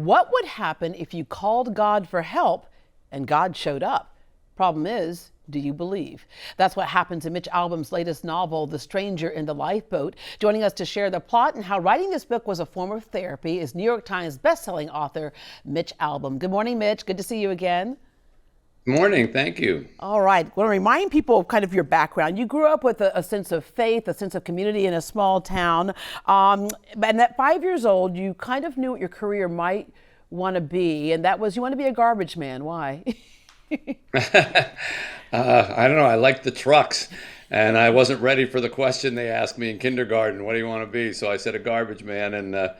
What would happen if you called God for help and God showed up? Problem is, do you believe? That's what happens in Mitch Albom's latest novel, The Stranger in the Lifeboat. Joining us to share the plot and how writing this book was a form of therapy is New York Times bestselling author Mitch Albom. Good morning, Mitch. Good to see you again. Good morning. Thank you. All right. I want to remind people of kind of your background. You grew up with a sense of faith, a sense of community in a small town. And at 5 years old, you kind of knew what your career might want to be, and that was you want to be a garbage man. Why? I don't know. I like the trucks, and I wasn't ready for the question they asked me in kindergarten. What do you want to be? So I said a garbage man, and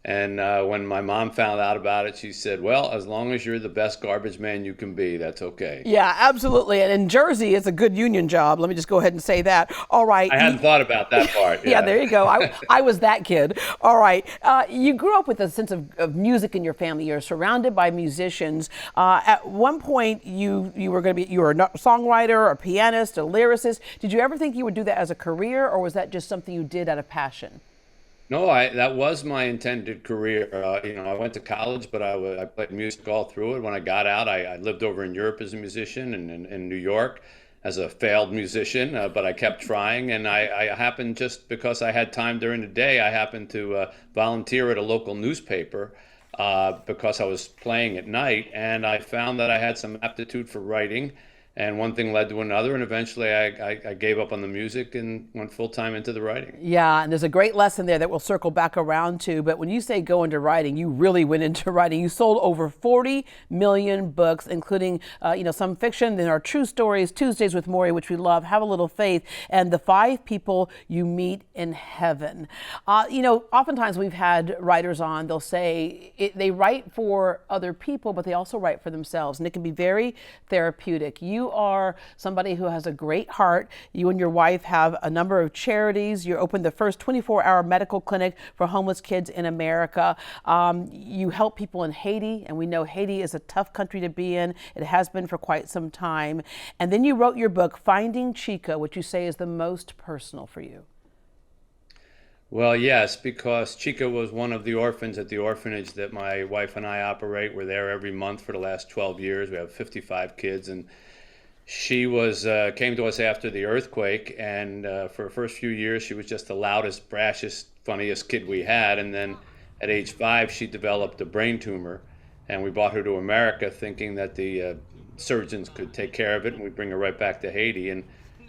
when my mom found out about it, she said, "Well, as long as you're the best garbage man you can be, that's okay." Yeah, absolutely. And in Jersey, it's a good union job. Let me just go ahead and say that. All right. I hadn't thought about that part. Yeah, there you go. I was that kid. All right. You grew up with a sense of music in your family. You're surrounded by musicians. At one point, you were a songwriter, a pianist, a lyricist. Did you ever think you would do that as a career, or was that just something you did out of passion? No, that was my intended career. I went to college, but I played music all through it. When I got out, I lived over in Europe as a musician and in New York as a failed musician, but I kept trying. And I happened, just because I had time during the day, I happened to volunteer at a local newspaper because I was playing at night. And I found that I had some aptitude for writing. And one thing led to another, and eventually I gave up on the music and went full time into the writing. Yeah, and there's a great lesson there that we'll circle back around to. But when you say go into writing, you really went into writing. You sold over 40 million books, including some fiction. There are true stories, Tuesdays with Morrie, which we love, Have a Little Faith, and The 5 People You Meet in Heaven. Oftentimes we've had writers on. They'll say they write for other people, but they also write for themselves, and it can be very therapeutic. You are somebody who has a great heart. You and your wife have a number of charities. You opened the first 24-hour medical clinic for homeless kids in America. You help people in Haiti, and we know Haiti is a tough country to be in. It has been for quite some time. And then you wrote your book, Finding Chica, which you say is the most personal for you. Well, yes, because Chica was one of the orphans at the orphanage that my wife and I operate. We're there every month for the last 12 years. We have 55 kids, and she came to us after the earthquake, and for the first few years, she was just the loudest, brashest, funniest kid we had. And then at age 5, she developed a brain tumor, and we brought her to America thinking that the surgeons could take care of it, and we'd bring her right back to Haiti. And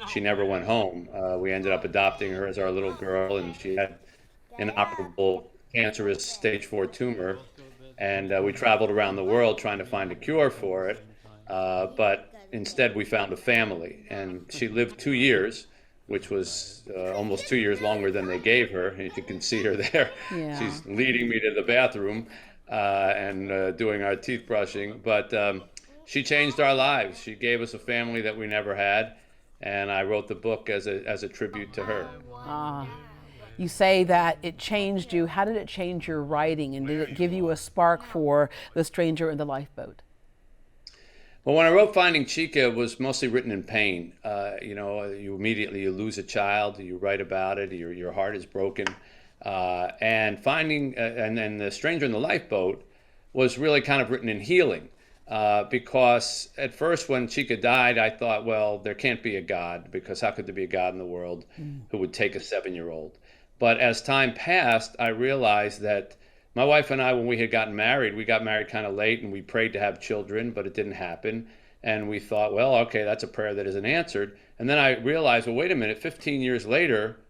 she never went home. We ended up adopting her as our little girl, and she had an inoperable cancerous stage 4 tumor. And we traveled around the world trying to find a cure for it. But instead, we found a family, and she lived 2 years, which was almost 2 years longer than they gave her. And you can see her there. Yeah. She's leading me to the bathroom and doing our teeth brushing. But she changed our lives. She gave us a family that we never had, and I wrote the book as a tribute to her. You say that it changed you. How did it change your writing, and did it give you a spark for The Stranger in the Lifeboat? Well, when I wrote Finding Chica, it was mostly written in pain. You immediately lose a child, you write about it, your heart is broken. And then The Stranger in the Lifeboat was really kind of written in healing. Because at first when Chica died, I thought, well, there can't be a God, because how could there be a God in the world who would take a 7-year-old? But as time passed, I realized that my wife and I, when we had gotten married, we got married kind of late, and we prayed to have children, but it didn't happen. And we thought, well, okay, that's a prayer that isn't answered. And then I realized, well, wait a minute, 15 years later,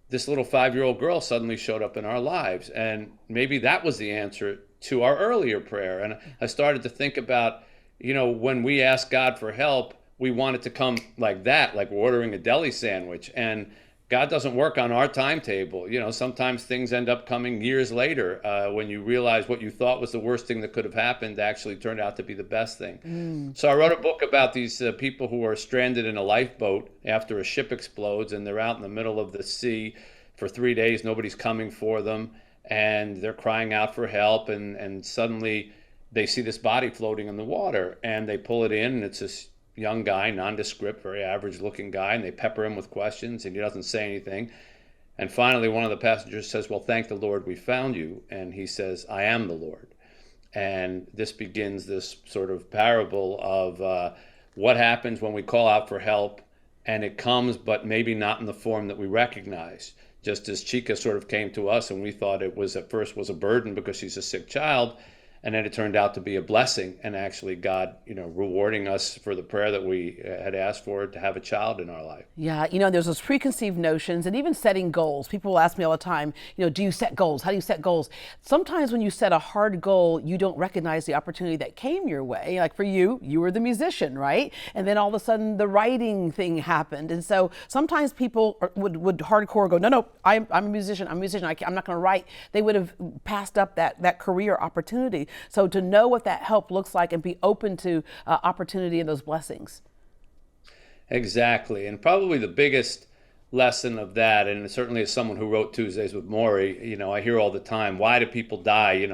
this little 5-year-old girl suddenly showed up in our lives. And maybe that was the answer to our earlier prayer. And I started to think about, when we ask God for help, we want it to come like that, like we're ordering a deli sandwich. And God doesn't work on our timetable. Sometimes things end up coming years later when you realize what you thought was the worst thing that could have happened actually turned out to be the best thing. So I wrote a book about these people who are stranded in a lifeboat after a ship explodes, and they're out in the middle of the sea for 3 days. Nobody's coming for them, and they're crying out for help, and suddenly they see this body floating in the water, and they pull it in, and it's this young guy, nondescript, very average looking guy, and they pepper him with questions, and he doesn't say anything. And finally, one of the passengers says, well, thank the Lord we found you. And he says, I am the Lord. And this begins this sort of parable of what happens when we call out for help and it comes, but maybe not in the form that we recognize. Just as Chica sort of came to us and we thought it was at first was a burden because she's a sick child, and then it turned out to be a blessing, and actually God, rewarding us for the prayer that we had asked for to have a child in our life. Yeah, there's those preconceived notions and even setting goals. People will ask me all the time, do you set goals? How do you set goals? Sometimes when you set a hard goal, you don't recognize the opportunity that came your way. Like for you were the musician, right? And then all of a sudden the writing thing happened. And so sometimes people would hardcore go, no, I'm a musician. I'm not going to write. They would have passed up that career opportunity. So to know what that help looks like and be open to opportunity and those blessings. Exactly. And probably the biggest lesson of that, and certainly as someone who wrote Tuesdays with Maury, I hear all the time, why do people die?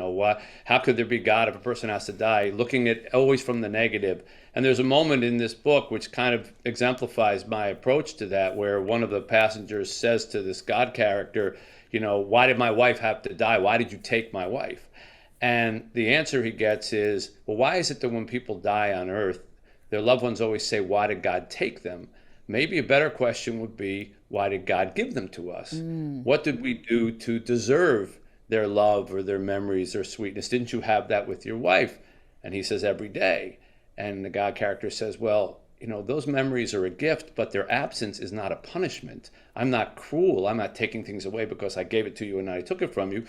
How could there be God if a person has to die? Looking at always from the negative. And there's a moment in this book which kind of exemplifies my approach to that, where one of the passengers says to this God character, why did my wife have to die? Why did you take my wife? And the answer he gets is, well, why is it that when people die on earth, their loved ones always say, why did God take them? Maybe a better question would be, why did God give them to us? What did we do to deserve their love or their memories or sweetness? Didn't you have that with your wife? And he says, every day. And the God character says, well, those memories are a gift, but their absence is not a punishment. I'm not cruel. I'm not taking things away because I gave it to you and I took it from you.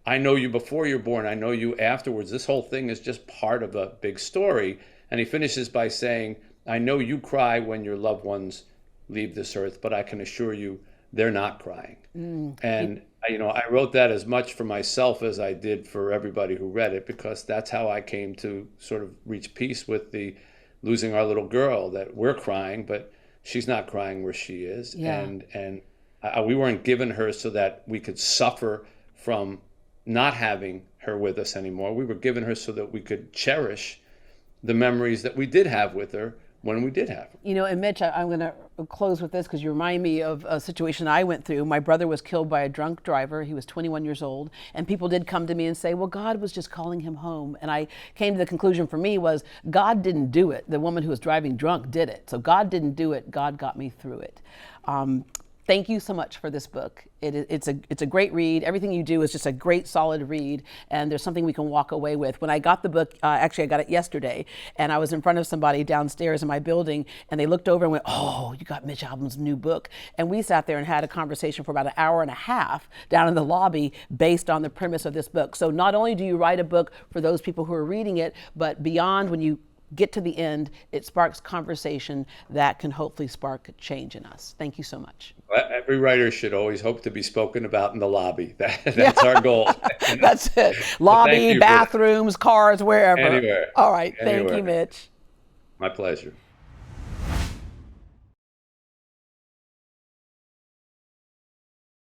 I know you before you're born. I know you afterwards. This whole thing is just part of a big story. And he finishes by saying, I know you cry when your loved ones leave this earth, but I can assure you they're not crying. And, I wrote that as much for myself as I did for everybody who read it, because that's how I came to sort of reach peace with the losing our little girl, that we're crying, but she's not crying where she is. Yeah. And we weren't given her so that we could suffer from not having her with us anymore. We were given her so that we could cherish the memories that we did have with her when we did have her. And Mitch, I'm going to close with this because you remind me of a situation I went through. My brother was killed by a drunk driver. He was 21 years old. And people did come to me and say, well, God was just calling him home. And I came to the conclusion for me was God didn't do it. The woman who was driving drunk did it. So God didn't do it. God got me through it. Thank you so much for this book. It's a great read. Everything you do is just a great, solid read, and there's something we can walk away with. When I got the book, actually I got it yesterday, and I was in front of somebody downstairs in my building, and they looked over and went, oh, you got Mitch Albom's new book. And we sat there and had a conversation for about an hour and a half down in the lobby based on the premise of this book. So not only do you write a book for those people who are reading it, but beyond, when you get to the end, it sparks conversation that can hopefully spark change in us. Thank you so much. Every writer should always hope to be spoken about in the lobby. That's our goal. That's it. Lobby, bathrooms, cars, wherever. Anywhere. All right. Anywhere. Thank you, Mitch. My pleasure.